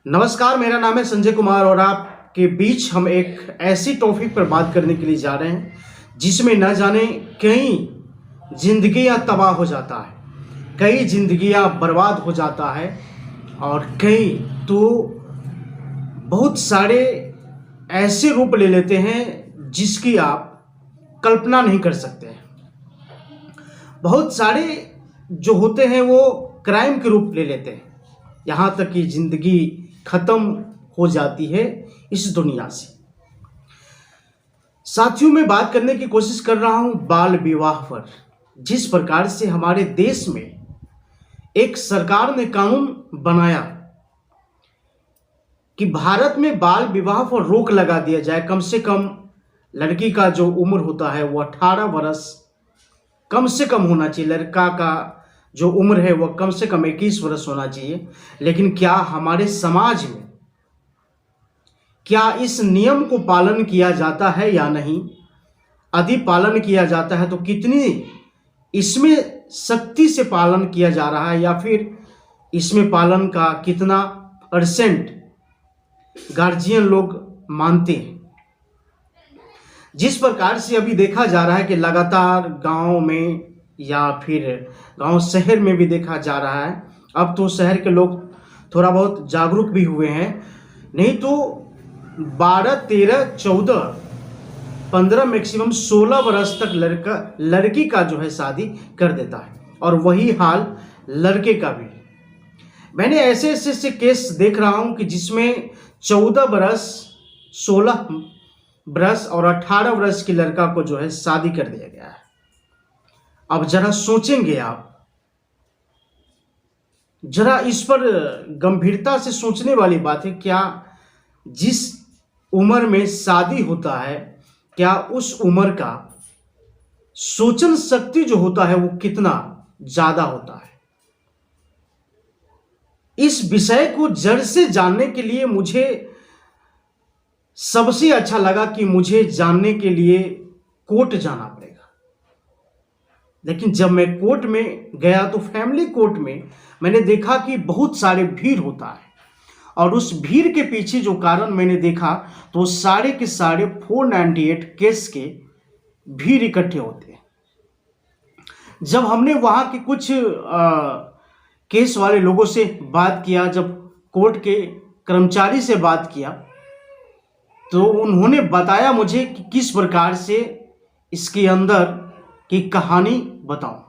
नमस्कार, मेरा नाम है संजय कुमार और आपके बीच हम एक ऐसी टॉपिक पर बात करने के लिए जा रहे हैं जिसमें न जाने कई जिंदगियां तबाह हो जाता है, कई जिंदगियां बर्बाद हो जाता है और कई तो बहुत सारे ऐसे रूप ले लेते हैं जिसकी आप कल्पना नहीं कर सकते हैं। बहुत सारे जो होते हैं वो क्राइम के रूप ले लेते हैं, यहाँ तक कि जिंदगी खत्म हो जाती है इस दुनिया से। साथियों, मैं बात करने की कोशिश कर रहा हूं बाल विवाह पर। जिस प्रकार से हमारे देश में एक सरकार ने कानून बनाया कि भारत में बाल विवाह पर रोक लगा दिया जाए, कम से कम लड़की का जो उम्र होता है वो 18 वर्ष कम से कम होना चाहिए, लड़का का जो उम्र है वह कम से कम 21 वर्ष होना चाहिए। लेकिन क्या हमारे समाज में क्या इस नियम को पालन किया जाता है या नहीं? यदि पालन किया जाता है तो कितनी इसमें सख्ती से पालन किया जा रहा है, या फिर इसमें पालन का कितना परसेंट गार्जियन लोग मानते हैं? जिस प्रकार से अभी देखा जा रहा है कि लगातार गांव में या फिर गांव शहर में भी देखा जा रहा है, अब तो शहर के लोग थोड़ा बहुत जागरूक भी हुए हैं, नहीं तो 12, 13, 14, 15 मैक्सिमम 16 वर्ष तक लड़की का जो है शादी कर देता है, और वही हाल लड़के का भी। मैंने ऐसे ऐसे केस देख रहा हूं कि जिसमें 14 वर्ष, 16 वर्ष और 18 वर्ष की लड़का को जो है शादी कर दिया गया है। अब जरा सोचेंगे आप, जरा इस पर गंभीरता से सोचने वाली बात है। क्या जिस उम्र में शादी होता है, क्या उस उम्र का सोचन शक्ति जो होता है वो कितना ज्यादा होता है? इस विषय को जड़ से जानने के लिए मुझे सबसे अच्छा लगा कि मुझे जानने के लिए कोर्ट जाना पड़ेगा। लेकिन जब मैं कोर्ट में गया तो फैमिली कोर्ट में मैंने देखा कि बहुत सारे भीड़ होता है, और उस भीड़ के पीछे जो कारण मैंने देखा तो सारे के सारे 498 केस के भीड़ इकट्ठे होते हैं। जब हमने वहां के कुछ केस वाले लोगों से बात किया, जब कोर्ट के कर्मचारी से बात किया, तो उन्होंने बताया मुझे कि किस प्रकार से इसके अंदर की कहानी बताऊं।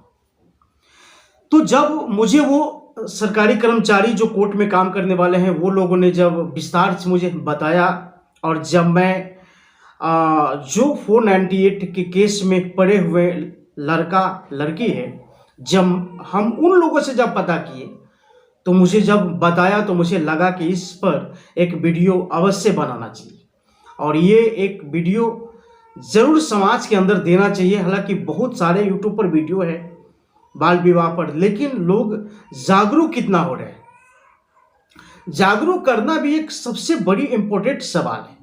तो जब मुझे वो सरकारी कर्मचारी जो कोर्ट में काम करने वाले हैं वो लोगों ने जब विस्तार से मुझे बताया, और जब मैं जो 498 के केस में पड़े हुए लड़का लड़की है, जब हम उन लोगों से जब पता किए तो मुझे जब बताया तो मुझे लगा कि इस पर एक वीडियो अवश्य बनाना चाहिए, और ये एक वीडियो जरूर समाज के अंदर देना चाहिए। हालांकि बहुत सारे यूट्यूब पर वीडियो है बाल विवाह पर, लेकिन लोग जागरूक कितना हो रहे हैं? जागरूक करना भी एक सबसे बड़ी इंपॉर्टेंट सवाल है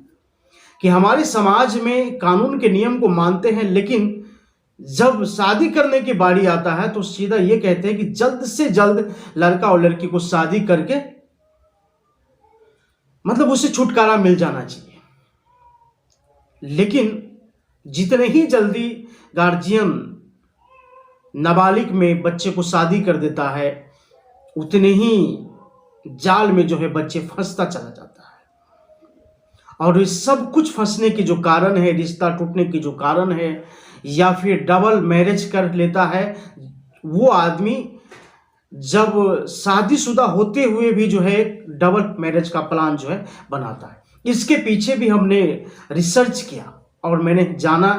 कि हमारे समाज में कानून के नियम को मानते हैं, लेकिन जब शादी करने की बारी आता है तो सीधा ये कहते हैं कि जल्द से जल्द लड़का और लड़की को शादी करके मतलब उसे छुटकारा मिल जाना चाहिए। लेकिन जितने ही जल्दी गार्जियन नाबालिग में बच्चे को शादी कर देता है, उतने ही जाल में जो है बच्चे फंसता चला जाता है। और इस सब कुछ फंसने की जो कारण है, रिश्ता टूटने की जो कारण है, या फिर डबल मैरिज कर लेता है वो आदमी, जब शादीशुदा होते हुए भी जो है डबल मैरिज का प्लान जो है बनाता है। इसके पीछे भी हमने रिसर्च किया और मैंने जाना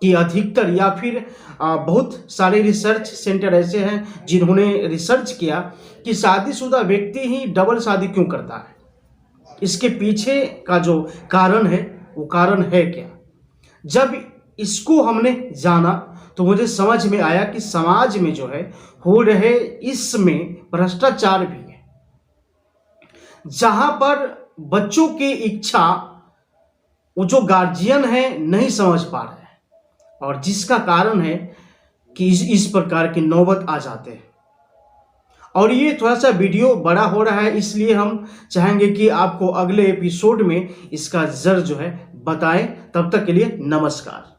कि अधिकतर या फिर बहुत सारे रिसर्च सेंटर ऐसे हैं जिन्होंने रिसर्च किया कि शादीशुदा व्यक्ति ही डबल शादी क्यों करता है, इसके पीछे का जो कारण है वो कारण है क्या। जब इसको हमने जाना तो मुझे समझ में आया कि समाज में जो है हो रहे इसमें भ्रष्टाचार भी है, जहां पर बच्चों की इच्छा वो जो गार्जियन है नहीं समझ पा रहे हैं, और जिसका कारण है कि इस प्रकार की नौबत आ जाते हैं। और ये थोड़ा सा वीडियो बड़ा हो रहा है, इसलिए हम चाहेंगे कि आपको अगले एपिसोड में इसका जर जो है बताएं। तब तक के लिए नमस्कार।